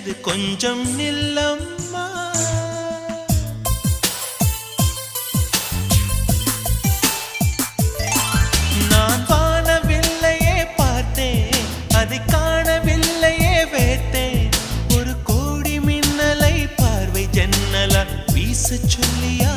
செய்து கொஞ்சம் நில்லம்மா. நான் வானவில்லையே பார்த்தேன், அதை காணவில்லையே வேத்தேன். ஒரு கோடி மின்னலை பார்வை ஜன்னலால் வீச சொல்லியா